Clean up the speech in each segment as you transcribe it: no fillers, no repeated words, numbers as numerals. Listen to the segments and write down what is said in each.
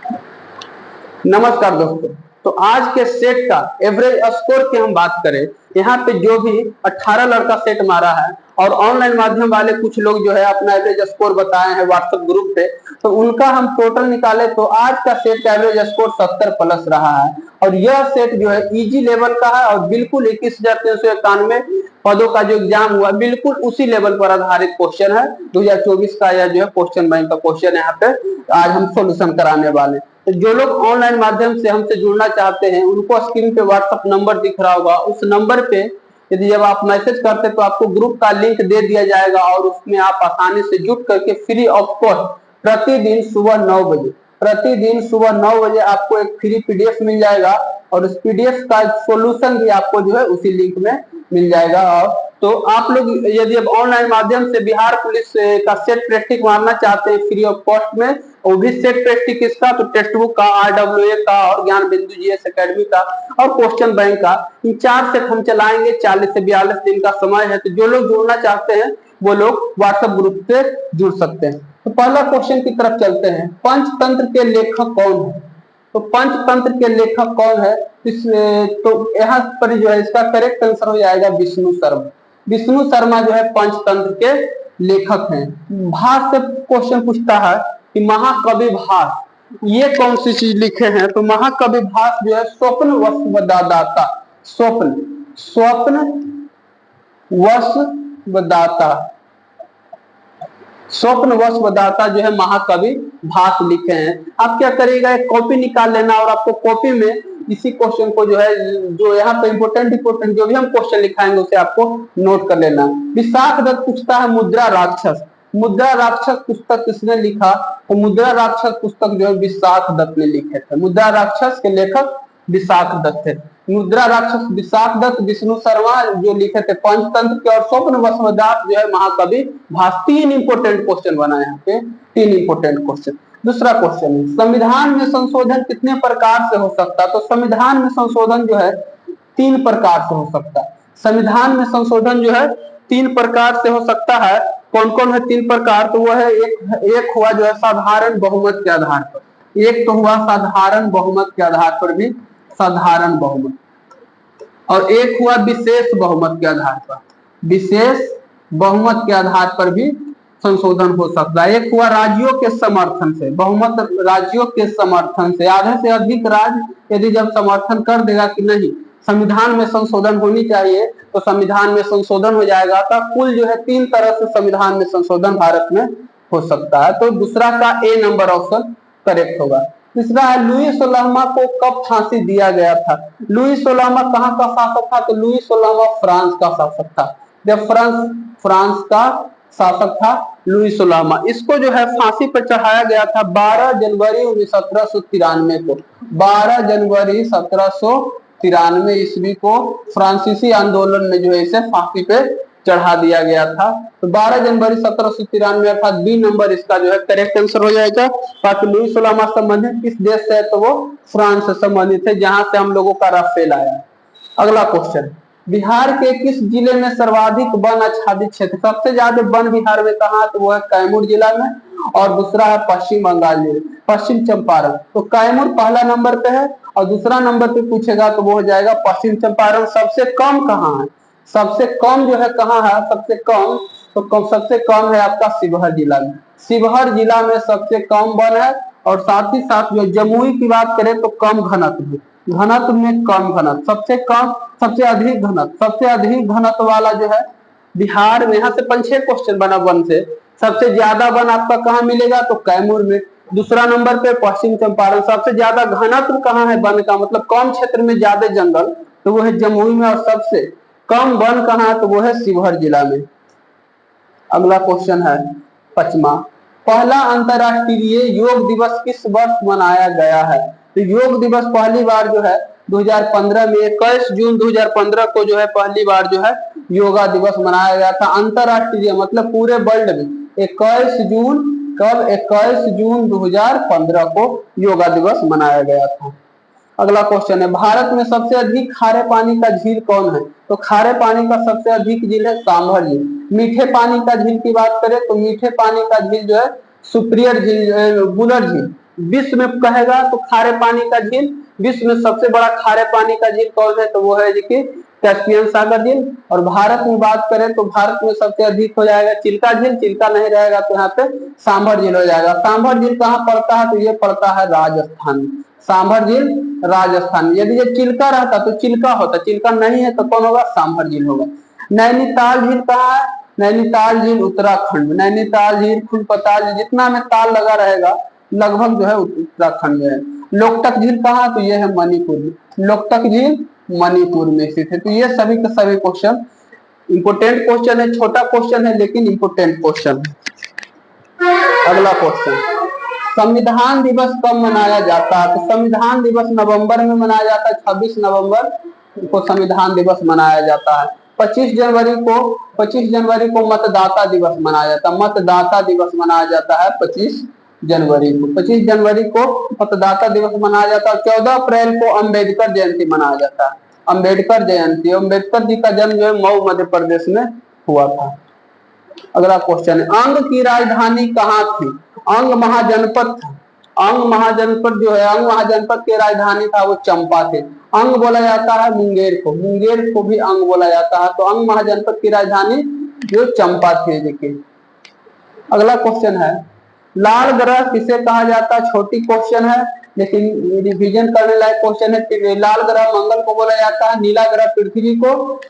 नमस्कार दोस्तों। तो आज के सेट का एवरेज स्कोर की हम बात करें, यहाँ पे जो भी 18 लड़का सेट मारा है और ऑनलाइन माध्यम वाले कुछ लोग जो है अपना एवरेज स्कोर बताए हैं व्हाट्सएप ग्रुप पे, तो उनका हम टोटल निकाले तो आज का सेट का एवरेज स्कोर 70 प्लस रहा है। और यह सेट जो है इजी लेवल का है और बिल्कुल 21,391 पदों का जो एग्जाम हुआ बिल्कुल उसी लेवल पर आधारित क्वेश्चन है। 2024 का यह जो है क्वेश्चन बैंक का क्वेश्चन यहाँ पे आज हम सोल्यूशन कराने वाले। तो जो लोग ऑनलाइन माध्यम से हमसे जुड़ना चाहते हैं उनको स्क्रीन पे व्हाट्सएप नंबर दिख रहा होगा, उस नंबर पे यदि जब आप मैसेज करते तो आपको ग्रुप का लिंक दे दिया जाएगा और उसमें आप आसानी से जुड़ करके फ्री ऑफ कॉस्ट प्रतिदिन सुबह 9 बजे आपको एक फ्री पीडीएफ मिल जाएगा और उस पीडीएफ का सॉल्यूशन भी आपको जो है उसी लिंक में मिल जाएगा। और तो आप लोग यदि अब ऑनलाइन माध्यम से बिहार पुलिस का सेट प्रैक्टिस मारना चाहते हैं फ्री ऑफ कॉस्ट में, वो भी सेट प्रैक्टिस किसका, तो टेक्स्ट बुक का, आरडब्ल्यूए का और ज्ञान बिंदु जीएस एकेडमी का और क्वेश्चन बैंक का, इन 4 सेट हम चलाएंगे। 40 से 42 दिन का समय है। तो जो लोग जुड़ना चाहते हैं वो लोग व्हाट्सएप ग्रुप से जुड़ सकते हैं। तो पहला क्वेश्चन की तरफ चलते हैं। पंचतंत्र के लेखक कौन है? तो पंचतंत्र के लेखक कौन है? तो यहाँ पर जो है इसका करेक्ट आंसर हो जाएगा विष्णु शर्मा। विष्णु शर्मा जो है पंचतंत्र के लेखक हैं। भास से क्वेश्चन पूछता है कि महाकवि भास ये कौन सी चीज लिखे हैं? तो महाकवि भास जो है स्वप्न वसवदाता, स्वप्न वसवदाता जो है महाकवि भास लिखे हैं। आप क्या करिएगा, एक कॉपी निकाल लेना और आपको कॉपी में इसी क्वेश्चन को जो है जो यहाँ पे इंपोर्टेंट जो भी हम क्वेश्चन लिखाएंगे उसे आपको नोट कर लेना। विशाख दत्त पूछता है मुद्रा राक्षस पुस्तक किसने लिखा? तो मुद्रा राक्षस पुस्तक जो है विशाख दत्त ने लिखे थे। मुद्रा राक्षस के लेखक विशाख दत्त थे। मुद्रा राक्षस विशाख दत्त, विष्णु शर्मा जो लिखे थे पंचतंत्र के, और स्वप्न वसवदास जो है महाकवि भास। 3 इंपोर्टेंट क्वेश्चन बना है यहाँ पे, 3 इंपोर्टेंट क्वेश्चन। दूसरा क्वेश्चन है संविधान में संशोधन कितने प्रकार से हो सकता है? तो संविधान में संशोधन जो है 3 प्रकार से हो सकता है। संविधान में संशोधन जो है 3 प्रकार से हो सकता है। कौन कौन है 3 प्रकार? तो वह है एक हुआ जो है साधारण बहुमत के आधार पर, एक तो हुआ साधारण बहुमत के आधार पर भी साधारण बहुमत, और एक हुआ विशेष बहुमत के आधार पर, विशेष बहुमत के आधार पर भी संशोधन हो सकता है। एक हुआ राज्यों के समर्थन से, बहुमत राज्यों के समर्थन से, आधे से अधिक राज्य यदि जब समर्थन कर देगा कि नहीं संविधान में संशोधन होनी चाहिए तो संविधान में संशोधन हो जाएगा। तो कुल जो है 3 तरह से संविधान में संशोधन भारत में हो सकता है। तो दूसरा का ए नंबर ऑप्शन करेक्ट होगा। तीसरा है लुई 16वां को कब फांसी दिया गया था? लुई 16वां कहाँ का शासक था? तो लुई 16वां फ्रांस का शासक था। जब फ्रांस का शासक था लुई 16वां, इसको जो है फांसी पर चढ़ाया गया था 12 जनवरी 1793 को। 12 जनवरी 1793 ईस्वी को फ्रांसीसी आंदोलन में जो है इसे फांसी पे चढ़ा दिया गया था। तो 12 जनवरी 1793 अर्थात बी नंबर इसका जो है करेक्ट आंसर हो जाएगा। बाकी लुई 16वां संबंधित किस देश से है? तो वो फ्रांस से संबंधित है, जहां से हम लोगों का राफेल आया। अगला क्वेश्चन, बिहार के किस जिले में सर्वाधिक वन आच्छादित क्षेत्र? सबसे ज्यादा वन बिहार में कहा? तो वो है कैमूर जिला में, और दूसरा है पश्चिम बंगाल जिले, पश्चिम चंपारण। तो कैमूर पहला नंबर पे है और दूसरा नंबर पे पूछेगा तो वो हो जाएगा पश्चिम चंपारण। सबसे कम कहाँ है? सबसे कम जो है कहाँ है? सबसे कम है आपका शिवहर जिला में। शिवहर जिला में सबसे कम वन है। और साथ ही साथ जो जमुई की बात करें तो कम घनत्व में कम घनत्व, सबसे अधिक घनत्व वाला जो है बिहार में। यहाँ से 5-6 क्वेश्चन बना वन से। सबसे ज्यादा वन आपका कहाँ मिलेगा? तो कैमूर में। दूसरा नंबर पे पश्चिम चंपारण। सबसे ज्यादा घनत्व कहाँ है वन का, मतलब कम क्षेत्र में ज्यादा जंगल, तो वो है जमुई में। और सबसे कम वन कहाँ है? तो वो है शिवहर जिला में। अगला क्वेश्चन है 5वां, पहला अंतरराष्ट्रीय योग दिवस किस वर्ष मनाया गया है? तो योग दिवस पहली बार जो है 2015 में 21 जून 2015 को जो है पहली बार जो है योगा दिवस मनाया गया था। अंतरराष्ट्रीय मतलब पूरे वर्ल्ड में 21 जून, कब? 21 जून 2015 को योगा दिवस मनाया गया था। अगला क्वेश्चन है भारत में सबसे अधिक खारे पानी का झील कौन है? तो खारे पानी का सबसे अधिक झील है सांभर झील। मीठे पानी का झील की बात करें तो मीठे पानी का झील जो है सुप्रियर झील, बुलर झील, विश्व में कहेगा तो खारे पानी का झील, विश्व में सबसे बड़ा खारे पानी का झील कौन है, तो वो है देखिए कैस्पियन सागर झील। और भारत में बात करें तो भारत में सबसे अधिक हो जाएगा चिल्का झील, चिल्का नहीं रहेगा तो यहाँ पे सांभर झील हो जाएगा। सांभर झील कहाँ पड़ता है, तो ये पड़ता है राजस्थान, सांभर झील राजस्थान। यदि ये चिल्का रहता तो चिल्का होता, चिल्का नहीं है तो कौन होगा, सांभर झील होगा। नैनीताल झील कहाँ है, नैनीताल झील उत्तराखंड में, नैनीताल झील फुलपताल झील जितना में ताल लगा रहेगा लगभग जो है उत्तराखंड में है। लोकटक झील कहाँ, तो ये है मणिपुर में, लोकटक झील मणिपुर में स्थित है। तो ये सभी के सभी क्वेश्चन इंपोर्टेंट क्वेश्चन है, छोटा क्वेश्चन है लेकिन इंपोर्टेंट क्वेश्चन है। अगला क्वेश्चन, संविधान दिवस कब मनाया जाता है, तो संविधान दिवस नवंबर में मनाया जाता है, 26 नवंबर को संविधान दिवस मनाया जाता है। 25 जनवरी को मतदाता दिवस मनाया जाता है, मतदाता दिवस मनाया जाता है 25 जनवरी को, 25 जनवरी को मतदाता दिवस मनाया जाता है। 14 अप्रैल को अम्बेडकर जयंती मनाया जाता है, अम्बेडकर जयंती, अम्बेडकर जी का जन्म जो है मऊ मध्य प्रदेश में हुआ था। अगला क्वेश्चन है, अंग की राजधानी कहाँ थी, अंग महाजनपद था, अंग महाजनपद जो है, अंग महाजनपद की राजधानी था वो चंपा थे। अंग बोला जाता है मुंगेर को, मुंगेर को भी अंग बोला जाता है, तो अंग महाजनपद की राजधानी जो चंपा थी। देखिए अगला क्वेश्चन है, लाल ग्रह किसे कहा जाता है, छोटी क्वेश्चन है लेकिन रिवीजन करने लायक क्वेश्चन है। लाल ग्रह मंगल को बोला जाता है, नीला ग्रह पृथ्वी को,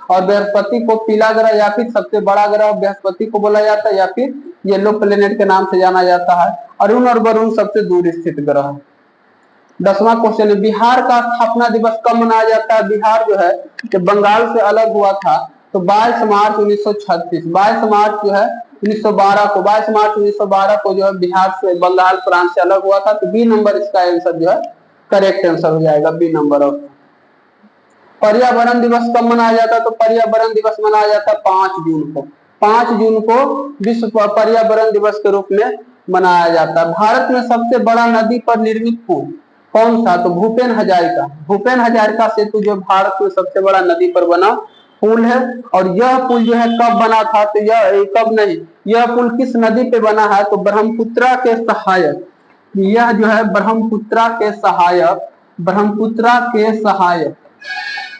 और बृहस्पति को पीला ग्रह या फिर सबसे बड़ा ग्रह बृहस्पति को बोला जाता है, या फिर येलो प्लेनेट के नाम से जाना जाता है। अरुण और वरुण सबसे दूर स्थित ग्रह। 10वां क्वेश्चन है, बिहार का स्थापना दिवस कब मनाया जाता है, बिहार जो है जब बंगाल से अलग हुआ था तो 22 मार्च 1936, 22 मार्च जो है 1912 को, 22 मार्च 1912 को जो है बिहार से बंगाल प्रांत से अलग हुआ था। तो बी नंबर इसका आंसर जो है करेक्ट आंसर हो जाएगा, बी नंबर ऑफ। पर्यावरण दिवस कब मनाया जाता है, तो पर्यावरण दिवस मनाया जाता है 5 जून को, 5 जून को विश्व पर्यावरण दिवस के रूप में मनाया जाता है। भारत में सबसे बड़ा नदी पर निर्मित पुल कौन सा, तो भूपेन हजारिका, भूपेन हजारिका सेतु जो भारत में सबसे बड़ा नदी पर बना पुल है। और यह पुल जो है कब बना था, तो यह कब नहीं, यह पुल किस नदी पे बना है, तो ब्रह्मपुत्रा के सहायक, यह जो है ब्रह्मपुत्रा के सहायक, ब्रह्मपुत्रा के सहायक,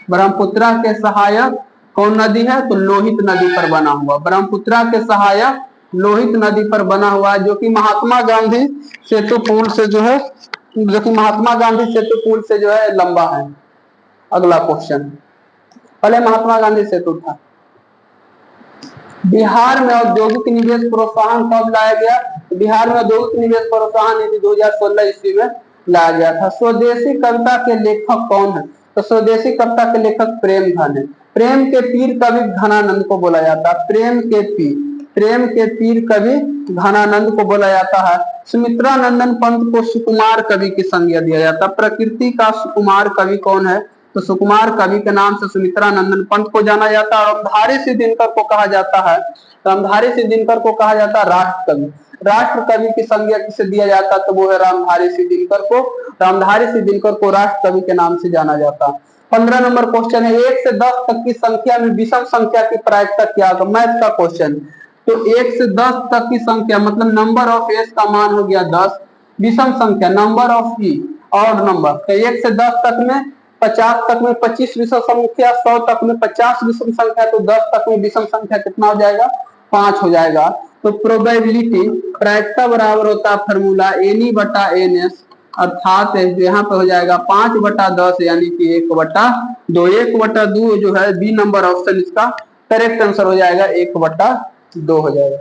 ब्रह्मपुत्रा के सहायक कौन नदी है, तो लोहित नदी पर बना हुआ, ब्रह्मपुत्रा के सहायक लोहित नदी पर बना हुआ है, जो कि महात्मा गांधी सेतु पुल से जो है, जो कि महात्मा गांधी सेतु पुल से जो है लंबा है। अगला क्वेश्चन, पहले महात्मा गांधी सेतु था। बिहार में औद्योगिक निवेश प्रोत्साहन कब लाया गया, तो बिहार में औद्योगिक निवेश प्रोत्साहन नीति 2016 ईस्वी में लाया गया था। स्वदेशी कविता के लेखक कौन है, तो स्वदेशी कविता के लेखक प्रेमधन है। प्रेम के पीर कवि घनानंद को बोला जाता है, प्रेम के पीर, प्रेम के पीर कवि घनानंद को बोला जाता है। सुमित्रा नंदन पंत को सुकुमार कवि की संज्ञा दिया जाता है। प्रकृति का सुकुमार कवि कौन है, तो सुकुमार कवि के नाम से सुमित्रा नंदन पंत को जाना जाता है। और रामधारी सिंह दिनकर को कहा जाता है, रामधारी सिंह दिनकर को कहा जाता है राष्ट्र कवि, राष्ट्र कवि की संज्ञा किसे दिया जाता है, तो वो है रामधारी सिंह दिनकर को, रामधारी सिंह दिनकर को राष्ट्र कवि के नाम से जाना जाता है। 15 नंबर क्वेश्चन है, 1 से 10 तक की संख्या में विषम संख्या की प्रायिकता क्या होगा, मैथ का क्वेश्चन। तो 1 से 10 तक की संख्या मतलब नंबर ऑफ एस का मान हो गया 10, विषम संख्या नंबर ऑफ ई और नंबर, तो 1 से 10 तक में 50 तक में 25 विषम संख्या, 100 तक में 50 विषम संख्या, तो 10 तक में विषम संख्या कितना हो जाएगा, 5 हो जाएगा। तो प्रोबेबिलिटी प्रायिकता बराबर होता है फॉर्मूला एनी बटा एन एस, अर्थात यहाँ पे हो जाएगा 5/10 यानी कि 1/2, 1/2 जो है बी नंबर ऑप्शन इसका करेक्ट आंसर हो जाएगा, 1/2 हो जाएगा।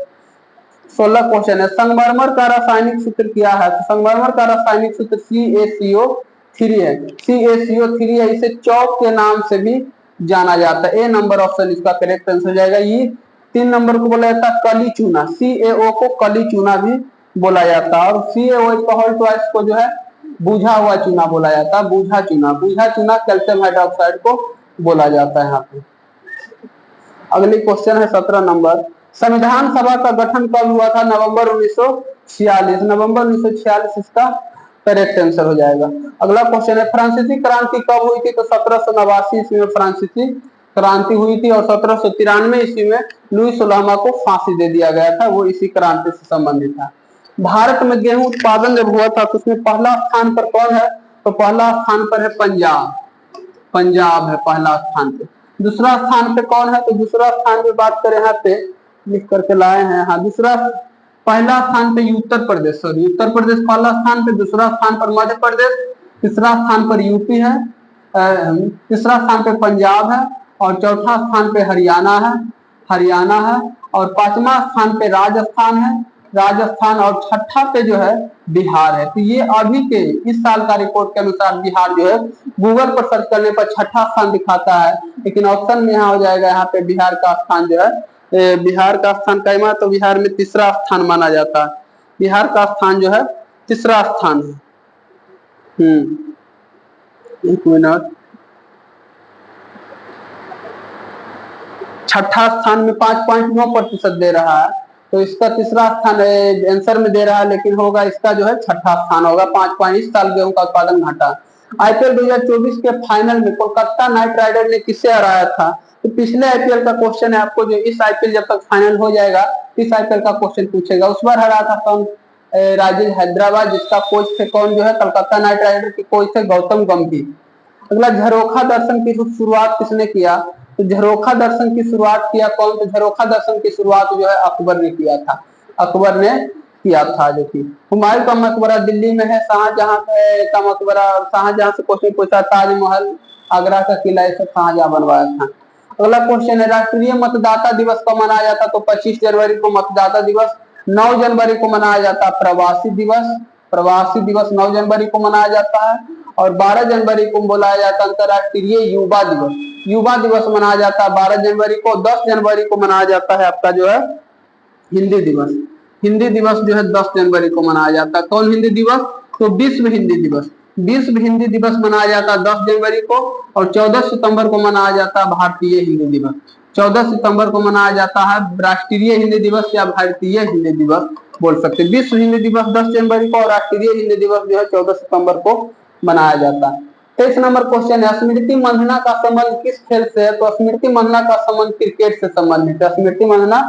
16 क्वेश्चन है, संगमरमर का रासायनिक सूत्र क्या है, तो संगमरमर का रासायनिक सूत्र CaCO3 है, CaCO3 है, इसे चौक के नाम से भी जाना जाता है। ए नंबर ऑप्शन इसका करेक्ट आंसर हो जाएगा। ये 3 नंबर को बोला जाता है कली चूना, CaO को कली चूना भी बोला जाता है। और CaO को जो है बूझा हुआ चूना बोला जाता है, बूझा चूना, बूझा चूना कैल्शियम हाइड्रोक्साइड को बोला जाता है यहाँ पे। अगली क्वेश्चन है 17 नंबर, संविधान सभा का गठन कब हुआ था, नवंबर 1946, नवंबर 1946 इसका करेक्ट आंसर हो जाएगा। अगला क्वेश्चन है, फ्रांसीसी क्रांति कब हुई थी, तो 1789 ईस्वी में फ्रांसीसी क्रांति हुई थी। और 1793 ईस्वी में लुई सुलामा को फांसी दे दिया गया था, वो इसी क्रांति से संबंधित था। भारत में गेहूं उत्पादन जब हुआ था तो उसमें पहला स्थान पर कौन है? तो पहला स्थान पर है पंजाब, पंजाब है पहला स्थान पे। दूसरा स्थान पे कौन है? तो दूसरा स्थान पे बात करें, यहाँ पे लिख करके लाए हैं, हाँ दूसरा, पहला स्थान पे उत्तर प्रदेश, सॉरी उत्तर प्रदेश पहला स्थान पे, दूसरा स्थान पर मध्य प्रदेश, तीसरा स्थान पर यूपी है, तीसरा स्थान पे पंजाब है, और चौथा स्थान पे हरियाणा है, हरियाणा है, और पांचवा स्थान पे राजस्थान है, राजस्थान, और छठा पे जो है बिहार है। तो ये अभी के इस साल का रिपोर्ट के अनुसार बिहार जो है गूगल पर सर्च करने पर छठा स्थान दिखाता है, लेकिन ऑप्शन में यहाँ हो जाएगा, यहाँ पे बिहार का स्थान जो है, बिहार का स्थान कैमा, तो बिहार में तीसरा स्थान माना जाता है, बिहार का स्थान जो है तीसरा स्थान है। एक मिनट, छठा स्थान में 5.9% दे रहा है, तो इसका तीसरा स्थान आंसर में दे रहा है, लेकिन होगा इसका जो है छठा स्थान होगा। 5 इस साल गेहूं का उत्पादन घटा। आईपीएल 2024 के फाइनल में कोलकाता नाइट राइडर ने किसे हराया था? तो पिछले आईपीएल का क्वेश्चन है आपको, जो इस आईपीएल जब तक फाइनल हो जाएगा इस आईपीएल का क्वेश्चन पूछेगा। उस बार हराया था कौन? राजेश हैदराबाद, जिसका कोच थे कौन जो है? कोलकाता नाइट राइडर के कोच थे गौतम गंभीर। अगला, झरोखा दर्शन की शुरुआत किसने किया? तो झरोखा दर्शन की शुरुआत किया कौन? तो झरोखा दर्शन की शुरुआत जो है अकबर ने किया था, अकबर ने किया था। जो कि हुमायूं का मकबरा दिल्ली में है, शाहजहां का मकबरा, शाहजहां से क्वेश्चन पूछा, ताजमहल, आगरा का किला, ये सब शाहजहां बनवाया था। अगला क्वेश्चन है, राष्ट्रीय मतदाता दिवस कब मनाया जाता? तो 25 जनवरी को मतदाता दिवस, 9 जनवरी को मनाया जाता है प्रवासी दिवस, प्रवासी दिवस 9 जनवरी को मनाया जाता है, और 12 जनवरी को बुलाया जाता है अंतरराष्ट्रीय युवा दिवस, युवा दिवस मनाया जाता है 12 जनवरी को। 10 जनवरी को मनाया जाता है आपका जो है हिंदी दिवस, हिंदी दिवस जो है 10 जनवरी को मनाया जाता है। कौन हिंदी दिवस? तो विश्व हिंदी दिवस, विश्व हिंदी दिवस मनाया जाता है 10 जनवरी को, और 14 सितंबर को मनाया जाता है भारतीय हिंदी दिवस। 14 सितंबर को मनाया जाता है राष्ट्रीय हिंदी दिवस या भारतीय हिंदी दिवस बोल सकते हैं। विश्व हिंदी दिवस 10 जनवरी को और राष्ट्रीय हिंदी दिवस जो है 14 सितंबर को मनाया जाता है। 23 नंबर क्वेश्चन है, स्मृति मंधना का संबंध किस खेल से है? तो स्मृति मंधना का संबंध क्रिकेट से संबंधित है, स्मृति मंधना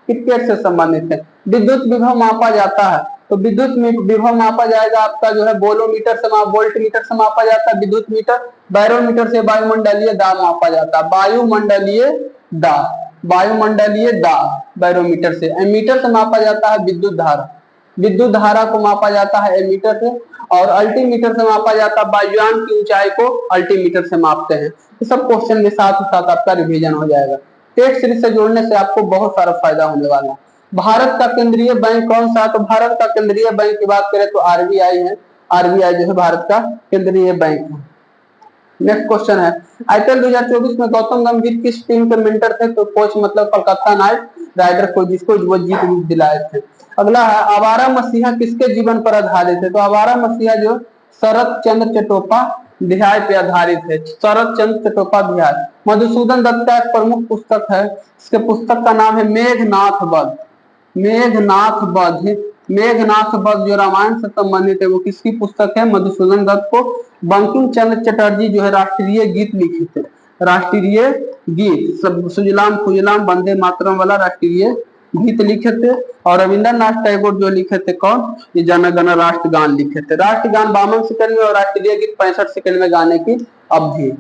क्रिकेट से संबंधित है। विद्युत विभव मापा जाता है, तो विद्युत विभव मापा जाएगा आपका जो है वोल्टमीटर से, वोल्टमीटर से मापा जाता है विद्युत मीटर, बैरोमीटर से वायुमंडलीय दाब मापा जाता है, वायुमंडलीय दाब, वायुमंडलीय दाब बैरोमीटर से। एमीटर से मापा जाता है विद्युत धारा, विद्युत धारा को मापा जाता है एमीटर से, और अल्टीमीटर से मापा जाता है वायुयान की ऊंचाई को अल्टीमीटर से मापते हैं। ये सब क्वेश्चन के साथ ही साथ आपका रिवीजन हो जाएगा। टेस्ट सीरीज से जोड़ने से आपको बहुत सारा फायदा होने वाला है। भारत का केंद्रीय बैंक कौन सा? तो भारत का केंद्रीय बैंक की बात करें तो आरबीआई है, आरबीआई जो है भारत का केंद्रीय बैंक है। नेक्स्ट क्वेश्चन है, आईपीएल 2024 में गौतम गंभीर किस टीम के मेंटर थे? तो कोच मतलब कोलकाता नाइट राइडर को, जिसको वो जीत दिलाए थे। अगला है, आवारा मसीहा किसके जीवन पर आधारित है? तो आवारा मसीहा जो शरत चंद्र चट्टोपाध्याय पे आधारित है, शरत चंद्र चट्टोपाध्याय। मधुसूदन दत्त का एक प्रमुख पुस्तक है, इसके पुस्तक का नाम है मेघनाथ वध, मेघनाथ वध, मेघनाथ वध जो रामायण से संबंधित है, वो किसकी पुस्तक है? मधुसूदन दत्त को। बंकिम चंद्र चटर्जी जो है राष्ट्रीय गीत लिखे थे, राष्ट्रीय गीत सब सुजलाम खुजलाम वंदे मातरम वाला राष्ट्रीय गीत लिखे थे। और रविंद्रनाथ टैगोर जो लिखे थे कौन? ये जन गण राष्ट्रगान लिखे थे। राष्ट्रगान 52 सेकंड में और राष्ट्रीय गीत 65 सेकंड में गाने की अवधि।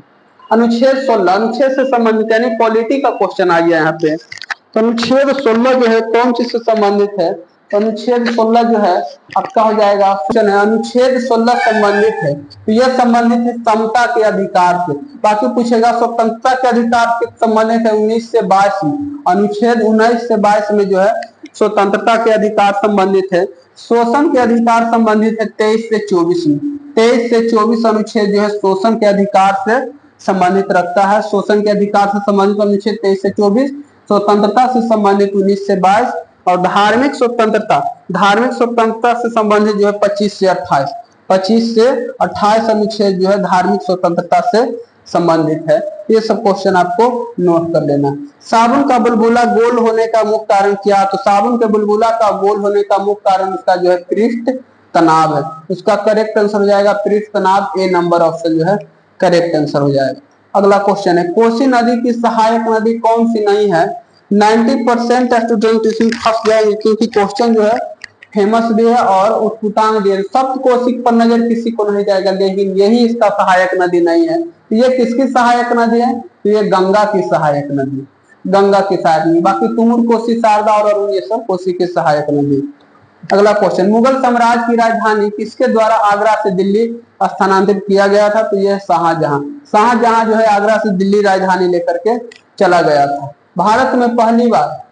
अनुच्छेद 16, अनुच्छेद से संबंधित यानी पॉलिटी का क्वेश्चन आ गया यहाँ पे। तो अनुच्छेद 16 जो है कौन चीज से संबंधित है? तो अनुच्छेद 16 जो है आपका हो जाएगा ऑप्शन है, अनुच्छेद 16 संबंधित है, तो यह संबंधित है समता के अधिकार से। बाकी पूछेगा स्वतंत्रता के अधिकार से संबंधित है 19 से 22 में, अनुच्छेद 19 से 22 में जो है स्वतंत्रता के अधिकार संबंधित है। शोषण के अधिकार संबंधित है 23 से 24 में, 23 से 24 अनुच्छेद जो है शोषण के अधिकार से संबंधित रखता है। शोषण के अधिकार से संबंधित अनुच्छेद 23 से 24, स्वतंत्रता से संबंधित 19 से 22, और धार्मिक स्वतंत्रता, धार्मिक स्वतंत्रता से संबंधित जो है 25 से 28, 25 से 28 अनुच्छेद जो है धार्मिक स्वतंत्रता से संबंधित है। ये सब क्वेश्चन आपको नोट कर लेना। साबुन का बुलबुला गोल होने का मुख्य कारण क्या? तो साबुन के बुलबुला का गोल होने का मुख्य कारण उसका जो है पृष्ठ तनाव है। उसका करेक्ट आंसर हो जाएगा पृष्ठ तनाव, ए नंबर ऑप्शन जो है करेक्ट आंसर हो जाएगा। अगला क्वेश्चन है, कोसी नदी की सहायक नदी कौन सी नहीं है? 90% स्टूडेंट इसमें फंस जाएंगे, क्योंकि क्वेश्चन जो है फेमस भी है और उत्पुतांग भी है। सप्तकोशिक पर नजर किसी को नहीं जाएगा, लेकिन यही इसका सहायक नदी नहीं है। तो ये किसकी सहायक नदी है? तो ये गंगा की सहायक नदी, गंगा की सहायक नदी। बाकी तुमुर, कोसी, शारदा और अरुण ये सब कोसी की सहायक नदी। अगला क्वेश्चन, मुगल साम्राज्य की राजधानी किसके द्वारा आगरा से दिल्ली स्थानांतरित किया गया था? तो यह शाहजहां। शाहजहां जो है आगरा से दिल्ली राजधानी लेकर के चला गया था। भारत में पहली बार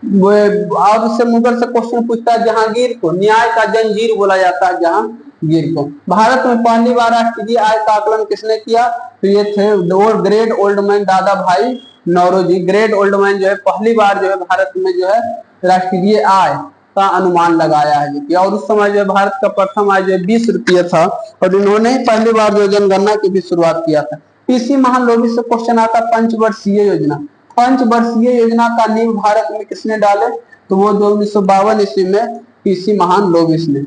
और उससे मुगल से क्वेश्चन पूछता है, जहांगीर को न्याय का जंजीर बोला जाता है, जहांगीर को। भारत में पहली बार राष्ट्रीय आय का आकलन किसने किया? तो ये थे ग्रेट ओल्ड मैन दादा भाई नौरोजी। ग्रेट ओल्ड मैन जो है पहली बार जो है भारत में जो है राष्ट्रीय आय का अनुमान लगाया है। और उस समय जो भारत का प्रथम आय जो 20 रुपये था, और इन्होंने पहली बार जो जनगणना की भी शुरुआत किया था। पीसी महालोबी से क्वेश्चन आता, पंचवर्षीय योजना। पंचवर्षीय योजना का नींव भारत में किसने डाले? तो वो जो 1952 ईस्वी में पीसी महालोबी ने।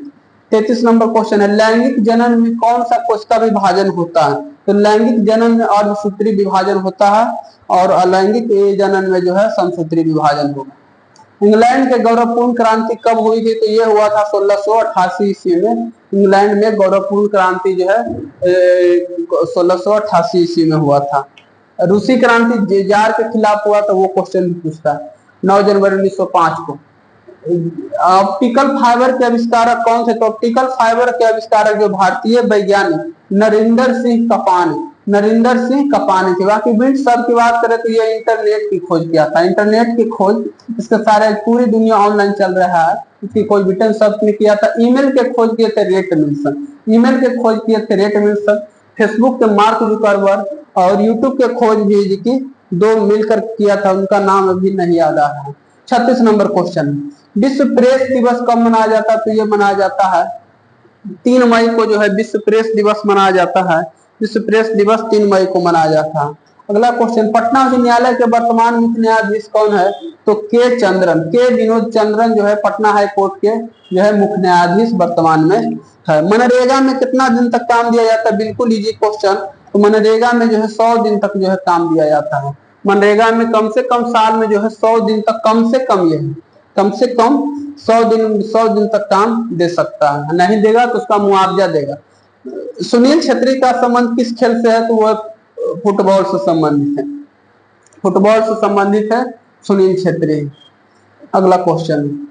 33 नंबर क्वेश्चन है, लैंगिक जनन में कौन सा कोश का विभाजन होता है? तो लैंगिक जनन में अर्धसूत्री विभाजन होता है, और अलैंगिक जनन में जो है समसूत्री विभाजन होगा। इंग्लैंड के गौरवपूर्ण क्रांति कब हुई थी? तो ये हुआ था 1688 ईस्वी में। इंग्लैंड में गौरवपूर्ण क्रांति जो है 1688 ईस्वी में हुआ था। रूसी क्रांति जार के खिलाफ हुआ, तो वो क्वेश्चन भी पूछता है 9 जनवरी 1905 को। ऑप्टिकल फाइबर के आविष्कारक कौन थे? तो ऑप्टिकल फाइबर के आविष्कारक जो भारतीय वैज्ञानिक नरेंद्र सिंह कपानी, नरेंद्र सिंह कपानी थे। बाकी बिट्स सब की बात करें तो ये इंटरनेट की खोज किया था। इंटरनेट की खोज, इसके सारे पूरी दुनिया ऑनलाइन चल रहा है, इसकी खोज ब्रिटेन सब ने किया था। ईमेल के खोज किए थे रेट मिल्सन, ईमेल के खोज किए थे रेट मिल्सन। फेसबुक के मार्क जुकरबर्ग, और यूट्यूब के खोज भी की दो मिलकर किया था, उनका नाम अभी नहीं याद आ रहा है। 36 नंबर क्वेश्चन, विश्व प्रेस दिवस कब मनाया जाता है? तो ये मनाया जाता है 3 मई को जो है विश्व प्रेस दिवस मनाया जाता है। विश्व प्रेस दिवस 3 मई को मनाया जाता है। अगला क्वेश्चन, पटना उच्च न्यायालय के वर्तमान मुख्य न्यायाधीश कौन है? तो के चंद्रन, के विनोद चंद्रन जो है पटना हाई कोर्ट के जो है मुख्य न्यायाधीश वर्तमान में है। मनरेगा में कितना दिन तक काम दिया जाता है? बिल्कुल इजी क्वेश्चन। तो मनरेगा में जो है 100 दिन तक जो है काम दिया जाता है। मनरेगा में कम से कम साल में जो है 100 दिन तक, कम से कम ये है, कम से कम 100 दिन तक काम दे सकता है। नहीं देगा तो उसका मुआवजा देगा। सुनील छेत्री का संबंध किस खेल से है? तो वह फुटबॉल से संबंधित है, फुटबॉल से संबंधित है सुनील छेत्री। अगला क्वेश्चन,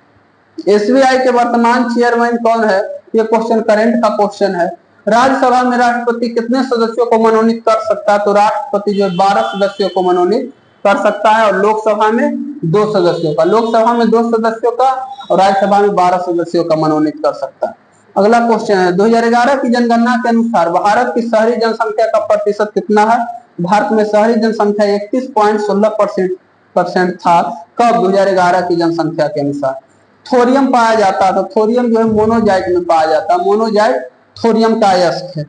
एसबीआई के वर्तमान चेयरमैन कौन है? ये क्वेश्चन करंट का क्वेश्चन है। राज्यसभा में राष्ट्रपति कितने सदस्यों को मनोनीत कर सकता है? तो राष्ट्रपति जो 12 सदस्यों को मनोनीत कर सकता है, और लोकसभा में 2 सदस्यों का, लोकसभा में 2 सदस्यों का और राज्यसभा में 12 सदस्यों का मनोनीत कर सकता है। अगला क्वेश्चन है, 2011 की जनगणना के अनुसार भारत की शहरी जनसंख्या का प्रतिशत कितना है? भारत में शहरी जनसंख्या 31.16% था कब? 2011 की जनसंख्या के अनुसार। थोरियम पाया जाता है, तो थोरियम जो है मोनोजाइट में पाया जाता है, मोनोजाइट थोरियम का अयस्क है।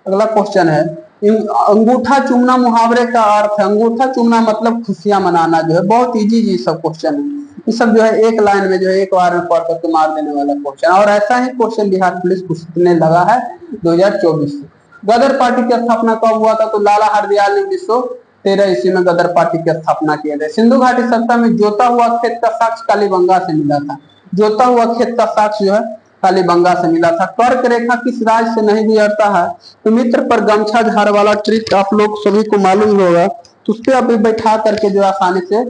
अगला क्वेश्चन है, अंगूठा चूमना मुहावरे का अर्थ है? अंगूठा चूमना मतलब खुशियां मनाना जो है। बहुत इजी सब क्वेश्चन है, ये सब जो है एक लाइन में जो है एक बार में पढ़ करके मार देने वाला क्वेश्चन। और ऐसा ही क्वेश्चन बिहार पुलिस पूछने लगा है 2024 से। गदर पार्टी की स्थापना कब हुआ था? तो लाला हरदयाल ने 1913 ईस्वी में गदर पार्टी की स्थापना किया था। सिंधु घाटी सभ्यता में जोता हुआ खेत का साक्ष्य कालीबंगा से मिला था। जोता हुआ खेत का साक्ष्य जो है कालीबंगा से मिला था। कर्क रेखा किस राज्य से नहीं गुजरता है? तो मित्र पर गमछा झाड़ वाला ट्रिक आप लोग सभी को मालूम होगा, तो उसपे आप बैठा करके जो आसानी से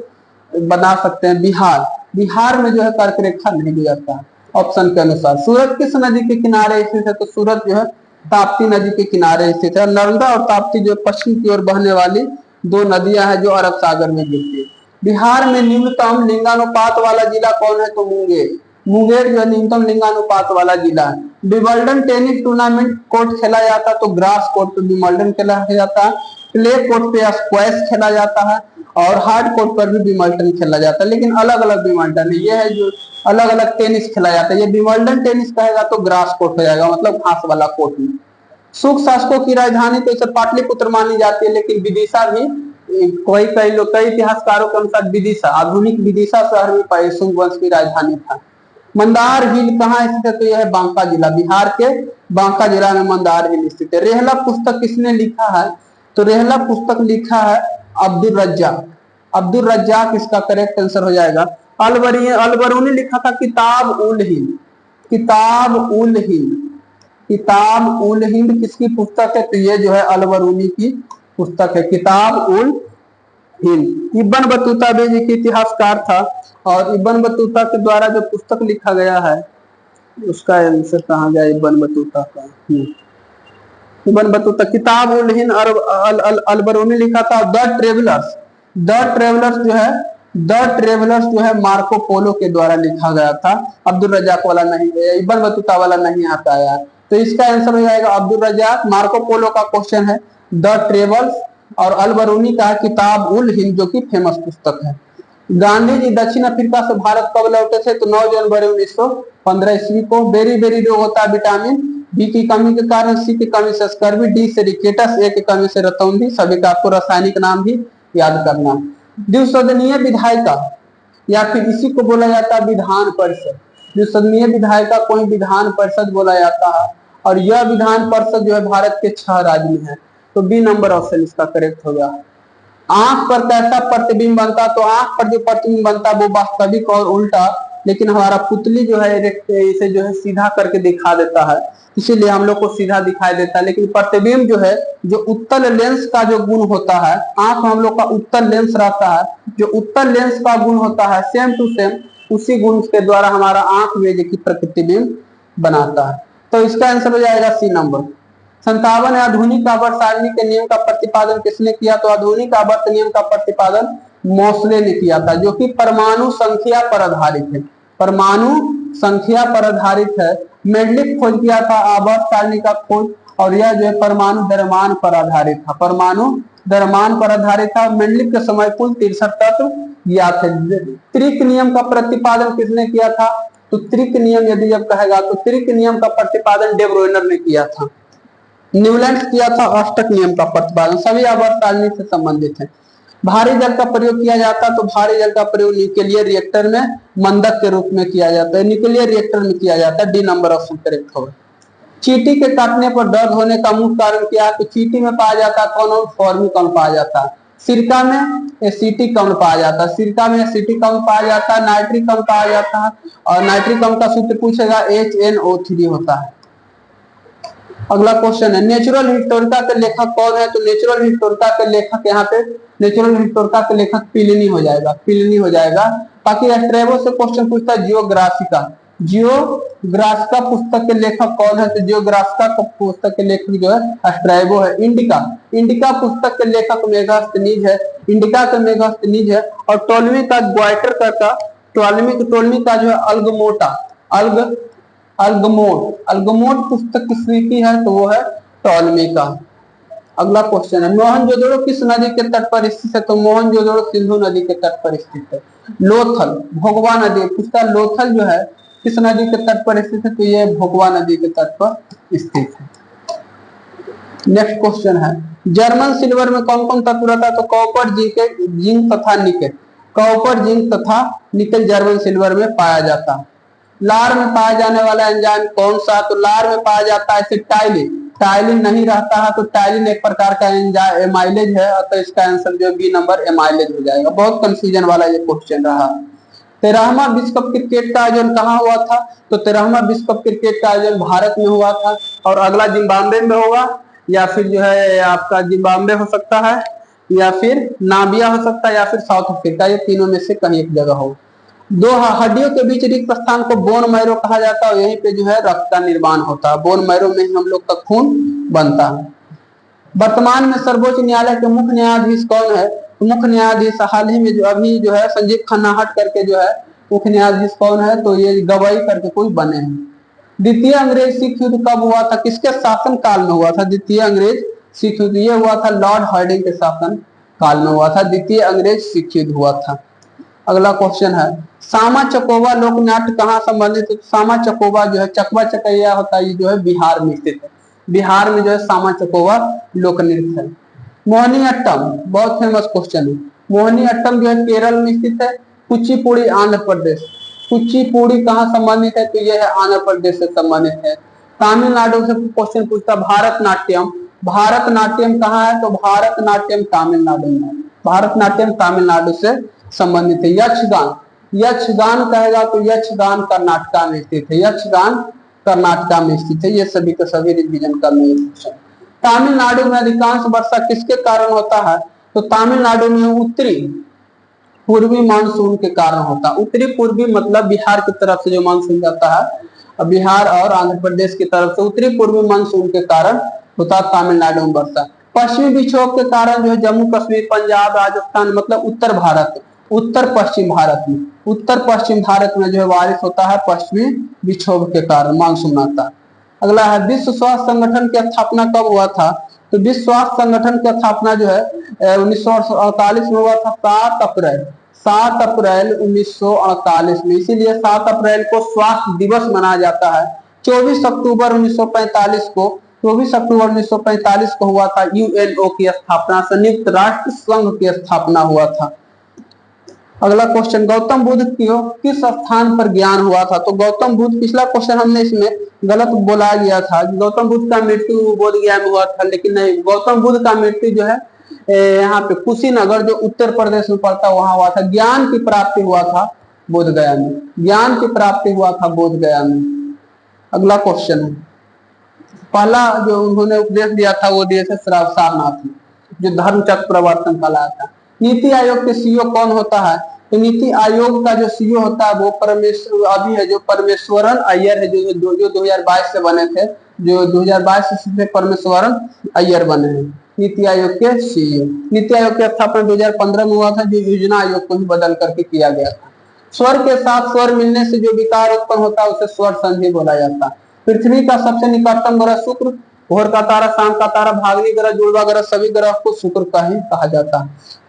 बना सकते हैं। बिहार, बिहार में जो है कर्क रेखा नहीं गुजरता है ऑप्शन के अनुसार। सूरत किस नदी के किनारे स्थित है? तो सूरत जो है ताप्ती नदी के किनारे स्थित है। नर्मदा और ताप्ती जो पश्चिम की ओर बहने वाली 2 नदियां हैं जो अरब सागर में गिरती है। बिहार में न्यूनतम लिंगानुपात वाला जिला कौन है? तो मुंगेर। मुंगेर जो है न्यूनतम लिंगानुपात वाला जिला है। विंबलडन टेनिस टूर्नामेंट कोर्ट खेला जाता है, तो ग्रास कोर्ट पे विंबलडन खेला जाता है। क्ले कोर्ट पे स्क्वैश खेला जाता है, और हार्ड कोर्ट पर भी विंबलडन खेला जाता है, लेकिन अलग अलग विंबलडन है। ये है जो अलग अलग टेनिस खेला जाता है। ये विंबलडन टेनिस कहेगा तो ग्रास कोर्ट हो जाएगा, मतलब घास वाला कोर्ट में। सुख शासकों की राजधानी तो इसे पाटलिपुत्र मानी जाती है, लेकिन विदिशा भी कई इतिहासकारों के अनुसार विदिशा, आधुनिक विदिशा शहर में शुंग वंश की राजधानी था। मंदार हिल कहाँ स्थित है? तो यह है बांका जिला, बिहार के बांका जिला में मंदार हिल स्थित है। रेहला पुस्तक किसने लिखा है? तो रेहला पुस्तक लिखा है अब्दुल रज्जाक। अब्दुल रज्जाक इसका करेक्ट आंसर हो जाएगा। अलबरूनी लिखा था किताब उल हिंद। किताब उल हिंद, किताब उल हिंद किसकी पुस्तक है? तो ये जो है अलबरूनी की पुस्तक है, किताब उल हिंद। इब्न बतूता भी एक इतिहासकार था, और इब्न बतूता के द्वारा जो पुस्तक लिखा गया है उसका आंसर कहाँ गया? इब्न बतूता का, इब्न बतूता किताब उल हिंद अलबरूनी लिखा था। द ट्रेवलर्स, द ट्रेवलर्स जो है, द ट्रेवलर्स जो है मार्को पोलो के द्वारा लिखा गया था। अब्दुल रजाक वाला नहीं, इब्न बतूता वाला नहीं आता यार, तो इसका आंसर हो जाएगा अब्दुल रजाक। मार्को पोलो का क्वेश्चन है द ट्रेवल्स, और अलबरूनी का किताब उल हिंद जो कि फेमस पुस्तक है। गांधी जी दक्षिण अफ्रीका से भारत कब लौटे थे? तो 9 जनवरी 1915 ईस्वी को। बेरी बेरी रोग होता है विटामिन बी की कमी के कारण, सी की कमी से स्कर्वी, डी से रिकेटस, ए की कमी से रतौंधी। सभी का आपको रासायनिक नाम भी याद करना। द्विसदनीय विधायिका, या फिर इसी को बोला जाता है विधान परिषद। द्विसदनीय विधायिका को ही विधान परिषद बोला जाता है, और यह विधान परिषद जो है भारत के 6 राज्य में है। तो बी नंबर ऑप्शन इसका करेक्ट होगा। आंख पर कैसा प्रतिबिंब बनता? तो आंख पर जो प्रतिबिंब बनता वो वास्तविक और उल्टा, लेकिन हमारा पुतली जो है इसे जो है सीधा करके दिखा देता है, इसीलिए हम लोग को सीधा दिखाई देता है। लेकिन प्रतिबिंब जो है, जो उत्तल लेंस का जो गुण होता है, आंख में हम लोग का उत्तल लेंस रहता है, जो उत्तल लेंस का गुण होता है सेम टू सेम उसी गुण के द्वारा हमारा आंख में जो प्रतिबिंब बनाता है। तो इसका आंसर हो जाएगा सी नंबर। 57 आधुनिक आवर्त सारणी के नियम का प्रतिपादन किसने किया? तो आधुनिक आवर्त नियम का प्रतिपादन मोसले ने किया था, जो कि परमाणु संख्या पर आधारित है। परमाणु संख्या पर आधारित है। मेंडलिक खोज किया था आवर्त सारणी का खोज, और यह जो है परमाणु द्रव्यमान पर आधारित था। परमाणु द्रव्यमान पर आधारित था। मेंडलिक के समय कुल 63 तत्व ज्ञात थे। त्रिक नियम का प्रतिपादन किसने किया था? तो त्रिक नियम यदि जब कहेगा तो त्रिक नियम का प्रतिपादन डे ब्रोइनर ने किया था। न्यूलैंड किया था अष्टक नियम का प्रतिपादन। सभी आवर्त सारणी से संबंधित है। भारी जल का प्रयोग किया जाता, तो भारी जल का प्रयोग न्यूक्लियर रिएक्टर में मंदक के रूप में किया जाता है। न्यूक्लियर रिएक्टर में किया जाता है। डी नंबर ऑप्शन करेक्ट होगा। चींटी के काटने पर दर्द होने का मुख्य कारण क्या है? तो चींटी में पाया जाता है कौन? फॉर्मिकॉन पाया जाता है। सिरका में एसिटिक अम्ल पाया जाता है। सिरका में एसिटिक अम्ल पाया जाता है। नाइट्रिक अम्ल पाया जाता है, और नाइट्रिक अम्ल का सूत्र पूछेगा HNO3 होता है। अगला क्वेश्चन है नेचुरल हिस्टोरिका के लेखक कौन है? तो नेचुरल हिस्टोरिका के लेखक यहाँ पे नेचुरल हिस्टोरिका के लेखक प्लिनी हो जाएगा, प्लिनी हो जाएगा। बाकी स्ट्रैबो से क्वेश्चन पूछता है जियोग्राफिका, जियोग्राफिका पुस्तक के लेखक कौन है? तो जियोग्राफिका पुस्तक के लेखक जो है स्ट्रैबो है। इंडिका, इंडिका पुस्तक के लेखक मेगास्थनीज है। इंडिका का मेगास्थनीज है। और टोलमी का ग्वाइटर का टोलमी का जो है अल्गमोटा, अल्गमोट पुस्तक किसने की है? तो वो है टॉलमी का। अगला क्वेश्चन है मोहनजोदड़ो किस नदी के तट पर स्थित है? तो मोहनजोदड़ो सिंधु नदी के तट पर स्थित है। लोथल, भोगवा नदी पुस्तक लोथल जो है किस नदी के तट पर स्थित है? तो ये भोगवा नदी के तट पर स्थित है। नेक्स्ट क्वेश्चन है जर्मन सिल्वर में कौन कौन तत्व रहता है? तो कॉपर, जिंक तथा निकेल। कॉपर, जिंक तथा निकेल जर्मन सिल्वर में पाया जाता है। लार में पाया जाने वाला एंजाइम कौन सा? तो लार में पाया जाता है टाइलिन। टाइलिन नहीं रहता है, तो टाइलिन एक प्रकार का एमाइलेज है, तो इसका आंसर जो बी नंबर एमाइलेज हो जाएगा। बहुत कंफ्यूजन वाला ये क्वेश्चन रहा। 13वां विश्व कप क्रिकेट का आयोजन कहाँ हुआ था? तो 13वां विश्व कप क्रिकेट का आयोजन भारत में हुआ था, और अगला जिम्बाब्वे में होगा, या फिर जो है आपका जिम्बाब्वे हो सकता है, या फिर नामिबिया हो सकता है, या फिर साउथ अफ्रीका। ये तीनों में से कहीं एक जगह हो। दो हड्डियों के बीच रिक्त स्थान को बोन मैरो कहा जाता है, यहीं पे जो है रक्त का निर्माण होता है। बोन मैरो में हम लोग का खून बनता है। वर्तमान में सर्वोच्च न्यायालय के मुख्य न्यायाधीश कौन है? मुख्य न्यायाधीश हाल ही में जो अभी जो है संजीव खन्ना हट करके जो है मुख्य न्यायाधीश कौन है? तो ये गवाई करके कोई बने हैं। द्वितीय अंग्रेज सिख युद्ध कब हुआ था? किसके शासन काल में हुआ था द्वितीय अंग्रेज सिख युद्ध? ये हुआ था लॉर्ड हार्डिंग के शासन काल में हुआ था, द्वितीय अंग्रेज सिख युद्ध हुआ था। अगला क्वेश्चन है सामा चकोबा लोक नाट्य कहाँ संबंधित है? सामा चकोबा जो है चकवा चकैया होता है, ये जो है बिहार में स्थित है। बिहार में जो है सामा चकोबा लोक नृत्य है। मोहिनी अट्टम बहुत फेमस क्वेश्चन है। मोहिनी अट्टम जो है केरल में स्थित है। कुचिपुड़ी आंध्र प्रदेश। कुचिपुड़ी कहाँ संबंधित है? तो यह है आंध्र प्रदेश से संबंधित है। तमिलनाडु से क्वेश्चन पूछता भारतनाट्यम, भारतनाट्यम कहाँ है? तो भारतनाट्यम तमिलनाडु में, भारतनाट्यम तमिलनाडु से संबंधित है। यक्षगान, यक्षगान कहेगा तो यक्षगान कर्नाटका में स्थित है, यक्षगान कर्नाटका में स्थित है। ये सभी के सभी रिवीजन करने हैं। तमिलनाडु में अधिकांश वर्षा किसके कारण होता है? तो तमिलनाडु में उत्तरी पूर्वी मानसून के कारण होता है। उत्तरी पूर्वी मतलब बिहार की तरफ से जो मानसून जाता है, बिहार और आंध्र प्रदेश की तरफ से उत्तरी पूर्वी मानसून के कारण होता है तमिलनाडु में वर्षा। पश्चिमी विक्षोभ के कारण जो है जम्मू कश्मीर, पंजाब, राजस्थान मतलब उत्तर भारत, उत्तर पश्चिम भारत में जो है बारिश होता है पश्चिमी विक्षोभ के कारण मानसून आता है। अगला है विश्व स्वास्थ्य संगठन की स्थापना कब हुआ था? तो विश्व स्वास्थ्य संगठन की स्थापना जो है 1948 में हुआ था, 7 अप्रैल 1948 में। इसीलिए 7 अप्रैल को स्वास्थ्य दिवस मनाया जाता है। 24 अक्टूबर 1945 को हुआ था यूएनओ की स्थापना, संयुक्त राष्ट्र संघ की स्थापना हुआ था। अगला क्वेश्चन, गौतम बुद्ध को किस स्थान पर ज्ञान हुआ था? तो गौतम बुद्ध, पिछला क्वेश्चन हमने इसमें गलत बोला गया था, गौतम बुद्ध का मृत्यु बोधगया में हुआ था, लेकिन नहीं, गौतम बुद्ध का मृत्यु जो है यहाँ पे कुशीनगर जो उत्तर प्रदेश में पड़ता है वहां हुआ था। ज्ञान की प्राप्ति हुआ था बोधगया में, ज्ञान की प्राप्ति हुआ था बोधगया में। अगला क्वेश्चन है, पहला जो उन्होंने उपदेश दिया था वो दिए थे सारनाथ में, जो धर्म चक्र प्रवर्तन कहलाया था। नीति आयोग के सीईओ कौन होता है? तो नीति आयोग का जो सीईओ होता है वो अभी है जो परमेश्वरन अय्यर है, जो 2022 से बने थे, जो 2022 से परमेश्वरन अय्यर बने हैं नीति आयोग के सीईओ। नीति आयोग की स्थापना 2015 में हुआ था, जो योजना आयोग को ही बदल करके किया गया था। स्वर के साथ स्वर मिलने से जो विकार उत्पन्न होता है उसे स्वर संधि बोला जाता है। पृथ्वी का सबसे निकटतम ग्रह शुक्र, भोर का तारा, शाम का तारा, भाग्नि ग्रह, जुड़वा ग्रह, सभी ग्रह को शुक्र का ही कहा जाता है।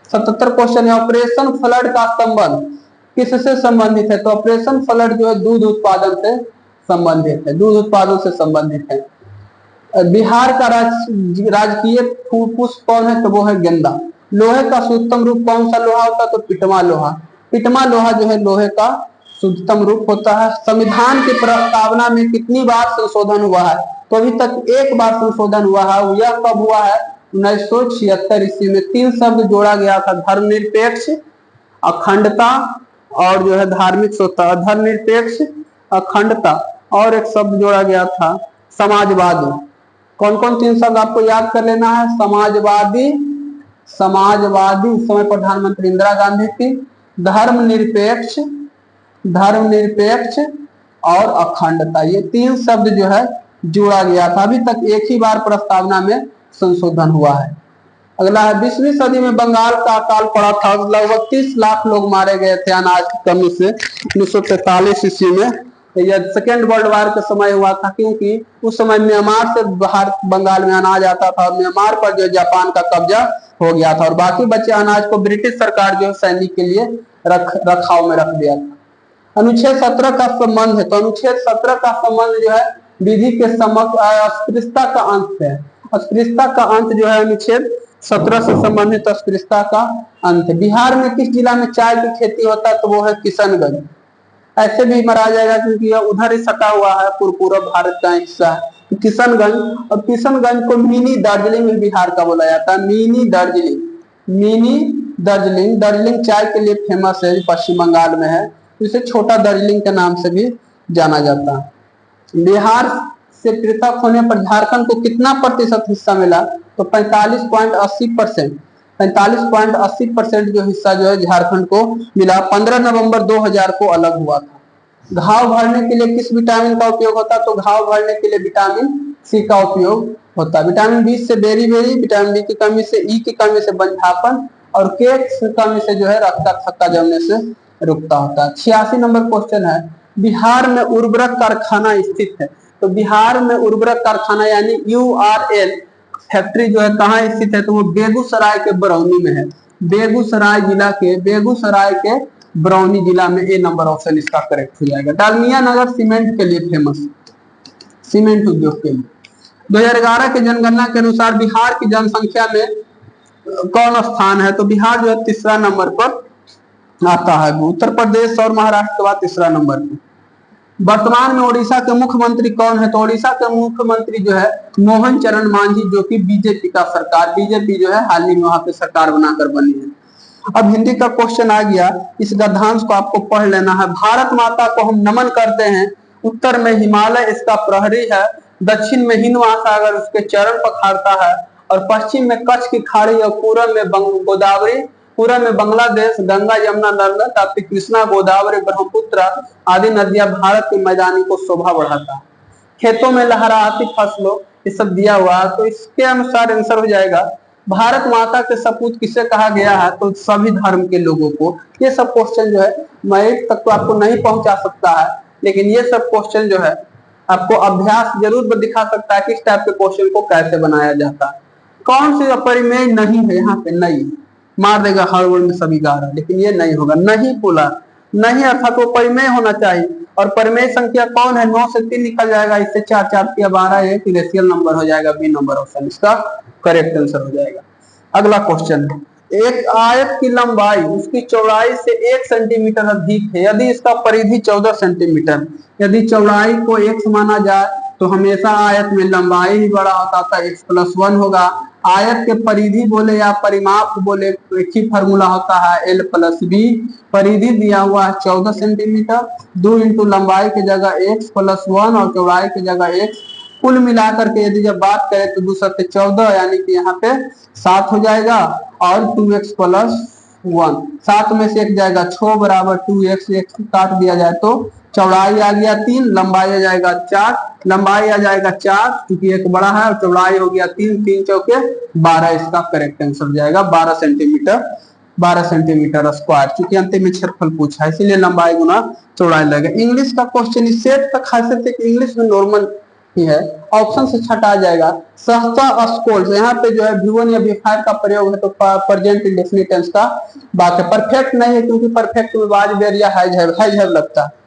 77 क्वेश्चन है, ऑपरेशन फ्लड का संबंध किससे संबंधित है? तो ऑपरेशन फ्लड जो है दूध उत्पादन से संबंधित है, दूध उत्पादन से संबंधित है। बिहार का राजकीय पुष्प कौन है? तो वो है गेंदा। लोहे का शुद्धतम रूप कौन सा लोहा होता है? तो पिटमा लोहा। पिटमा लोहा जो है लोहे का शुद्धतम रूप होता है। संविधान की प्रस्तावना में कितनी बार संशोधन हुआ है? तो अभी तक एक बार संशोधन हुआ है। यह कब हुआ है? 1976 ईस्वी में। 3 शब्द जोड़ा गया था, धर्मनिरपेक्ष, अखंडता और जो है धार्मिक स्वतंत्रता। धर्मनिरपेक्ष, अखंडता और एक शब्द जोड़ा गया था समाजवादी। कौन कौन 3 शब्द आपको याद कर लेना है? समाजवादी, उस समय प्रधानमंत्री इंदिरा गांधी थी। धर्मनिरपेक्ष और अखंडता, ये 3 शब्द जो है जोड़ा गया था। अभी तक एक ही बार प्रस्तावना में संशोधन हुआ है। अगला है, 20वीं सदी में बंगाल का अकाल पड़ा था, लगभग 30 लाख लोग मारे गए थे अनाज की कमी से 1943 ईस्वी में। यह सेकेंड वर्ल्ड वार के समय हुआ था, क्योंकि उस समय म्यांमार से बाहर बंगाल में अनाज आता था और म्यांमार पर जो जापान का कब्जा हो गया था और बाकी बचे अनाज को ब्रिटिश सरकार जो सैनिक के लिए रखाव में रख दिया था। अनुच्छेद 17 का संबंध है, तो अनुच्छेद 17 का संबंध जो है विधि के समक्ष अस्पृश्यता का अंत है। अस्पृश्यता का अंत जो है अनुच्छेद 17 से संबंधित अस्पृश्यता का अंत है। बिहार में किस जिला में चाय की खेती होता है? तो वो है किशनगंज। ऐसे भी मरा जाएगा क्योंकि यह उधर ही सटा हुआ है, पूर्व भारत का हिस्सा है किशनगंज। और किशनगंज को मिनी दार्जिलिंग में बिहार का बोला जाता है, मिनी दार्जिलिंग। दार्जिलिंग चाय के लिए फेमस है, पश्चिम बंगाल में है, इसे छोटा दार्जिलिंग के नाम से भी जाना जाता है। बिहार से पृथक होने पर झारखंड को कितना प्रतिशत हिस्सा मिला? तो 45.80%। 45.80% जो हिस्सा जो है झारखंड को मिला। 15 नवंबर 2000 को अलग हुआ था। घाव भरने के लिए किस विटामिन का उपयोग होता है? तो घाव भरने के लिए विटामिन सी का उपयोग होता है। विटामिन बी से बेरी, विटामिन बी की कमी से, ई की कमी से बंझापन और के की कमी से जो है रक्त का थक्का जमने से रुकता होता है। 86 नंबर क्वेश्चन है, बिहार में उर्वरक कारखाना स्थित है। तो बिहार में उर्वरक कारखाना यानी URL फैक्ट्री जो है कहाँ स्थित है? तो वो बेगूसराय के बरौनी में है। बेगूसराय के बरौनी जिला में। ए नंबर ऑप्शन इसका करेक्ट हो जाएगा। डालमिया नगर सीमेंट के लिए फेमस, सीमेंट उद्योग के लिए। 2011 के जनगणना के अनुसार बिहार की जनसंख्या में कौन स्थान है? तो बिहार जो है 3रा नंबर पर आता है। उत्तर प्रदेश और महाराष्ट्र के बाद 3रा नंबर पर। वर्तमान में ओडिशा के मुख्यमंत्री कौन है? तो ओडिशा के मुख्यमंत्री जो है मोहन चरण मांझी, जो कि बीजेपी का सरकार, बीजेपी जो है हाल ही में वहां पे सरकार बनाकर बनी है। अब हिंदी का क्वेश्चन आ गया, इस गद्यांश को आपको पढ़ लेना है। भारत माता को हम नमन करते हैं, उत्तर में हिमालय इसका प्रहरी है, दक्षिण में हिंद महासागर उसके चरण पखारता है, और पश्चिम में कच्छ की खाड़ी और पूरब में गोदावरी, पूरब में बांग्लादेश, गंगा यमुना नर्मदा ताप्ती कृष्णा गोदावरी ब्रह्मपुत्र आदि नदियां भारत के मैदानी को शोभा बढ़ाता है। खेतों में लहराती फसलों, ये सब दिया हुआ है, तो इसके अनुसार आंसर हो जाएगा भारत माता के सपूत किसे कहा गया है, तो सभी धर्म के लोगों को। ये सब क्वेश्चन जो है मैरिट तक तो आपको नहीं पहुंचा सकता है, लेकिन ये सब क्वेश्चन जो है आपको अभ्यास जरूर दिखा सकता है कि इस टाइप के क्वेश्चन को कैसे बनाया जाता है। कौन सी अपरिमेय नहीं है, यहाँ पे नहीं मार देगा हर वर्ड में सभी गा रहा है, लेकिन ये नहीं होगा। नहीं बोला, नहीं अर्थात वो परिमेय होना चाहिए, और परिमेय संख्या कौन है, 9 से 3 निकल जाएगा, इससे 4 4 3 12 एक रेशियल नंबर हो जाएगा, बी नंबर ऑप्शन इसका करेक्ट आंसर हो जाएगा। अगला क्वेश्चन है, एक आयत की लंबाई उसकी चौड़ाई से 1 सेंटीमीटर अधिक है यदि इसका परिधि 14 सेंटीमीटर। यदि चौड़ाई को x माना जाए तो हमेशा आयत में लंबाई ही बड़ा होता था, x+1 होगा। आयत के परिधि बोले या परिमाप बोले तो एक ही फॉर्मूला होता है l+b। परिधि दिया हुआ है 14 सेंटीमीटर, 2 इंटू लंबाई की जगह x+1 और चौड़ाई की जगह x, कुल मिलाकर के यदि जब बात करें तो 2 7 14 यानी कि यहाँ पे 7 हो जाएगा, और 2x+1 7 में से 1 जाएगा 6 बराबर 2x, x काट दिया जाए तो चौड़ाई आ गया 3, लंबाई आ जाएगा 4, लंबाई आ जाएगा 4 क्योंकि एक बड़ा है, और चौड़ाई हो गया 3, 3 चौके 12 इसका करेक्ट आंसर हो जाएगा 12 सेंटीमीटर, 12 सेंटीमीटर स्क्वायर। चूंकि अंतिम में क्षेत्रफल पूछा है इसीलिए लंबाई गुना चौड़ाई लगेगा। इंग्लिश का क्वेश्चन इस सेट का खासियत है कि इंग्लिश में नॉर्मल ही है, ऑप्शन से छटा जाएगा। सहसा स्कूल, यहाँ पे जो है V1 या V5 का प्रयोग है तो प्रेजेंट इंडेफिनिट टेंस का बात है। परफेक्ट नहीं है क्योंकि परफेक्ट में बाज बेर या हैज लगता है।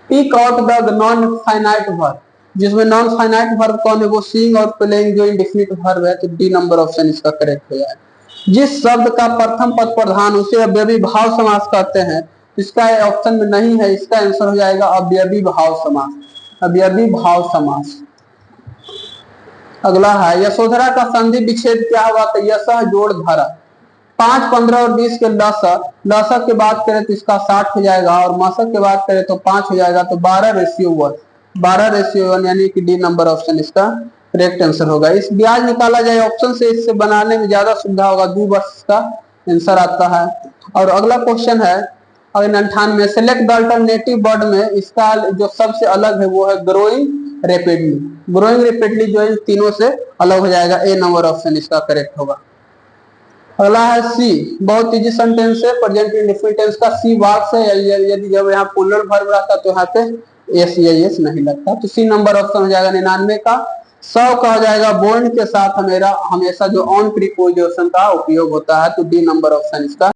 Pick out the non finite verb, जिसमें नॉन फाइनाइट वर्ब कौन है, वो सीइंग और प्लेइंग जो इंडेफिनिट वर्ब है, तो डी नंबर ऑप्शन इसका करेक्ट हो जाएगा। जिस शब्द का प्रथम पद प्रधान उसे अव्ययी भाव समास कहते हैं, इसका ऑप्शन में नहीं है, इसका आंसर हो जाएगा अव्ययी भाव समास, अव्ययी भाव समास। अगला है यशोधरा का संधि विच्छेद क्या हुआ, तो यशः जोड़ धरा। 5, 15 और 20 के लसक के बात करें तो इसका 60 हो जाएगा, और मसक के बात करें तो 5 हो जाएगा, तो 12:1, 12:1 यानी कि डी नंबर ऑप्शन इसका करेक्ट आंसर होगा। इस ब्याज निकाला जाए ऑप्शन से, इससे बनाने में ज्यादा सुविधा होगा, 2 वर्ष का आंसर आता है। और अगला क्वेश्चन है 98, सेलेक्ट द अल्टरनेटिव वर्ड में इसका जो सबसे अलग है वो है ग्रोइंग रैपिडली। ग्रोइंग रैपिडली जो है तीनों से अलग हो जाएगा, ए नंबर ऑप्शन इसका करेक्ट होगा। अगला है सी, बहुत इजी सेंटेंस है, प्रेजेंट इंडेफिनिट टेंस का सी वर्ब से यदि जब यहाँ प्लूरल वर्ब रहता तो यहाँ पे एस या एस नहीं लगता, तो सी नंबर ऑप्शन हो जाएगा 99 का। 100 का हो जाएगा बोर्न के साथ हमेशा जो ऑन प्रीपोजिशन का उपयोग होता है, तो डी नंबर ऑप्शन इसका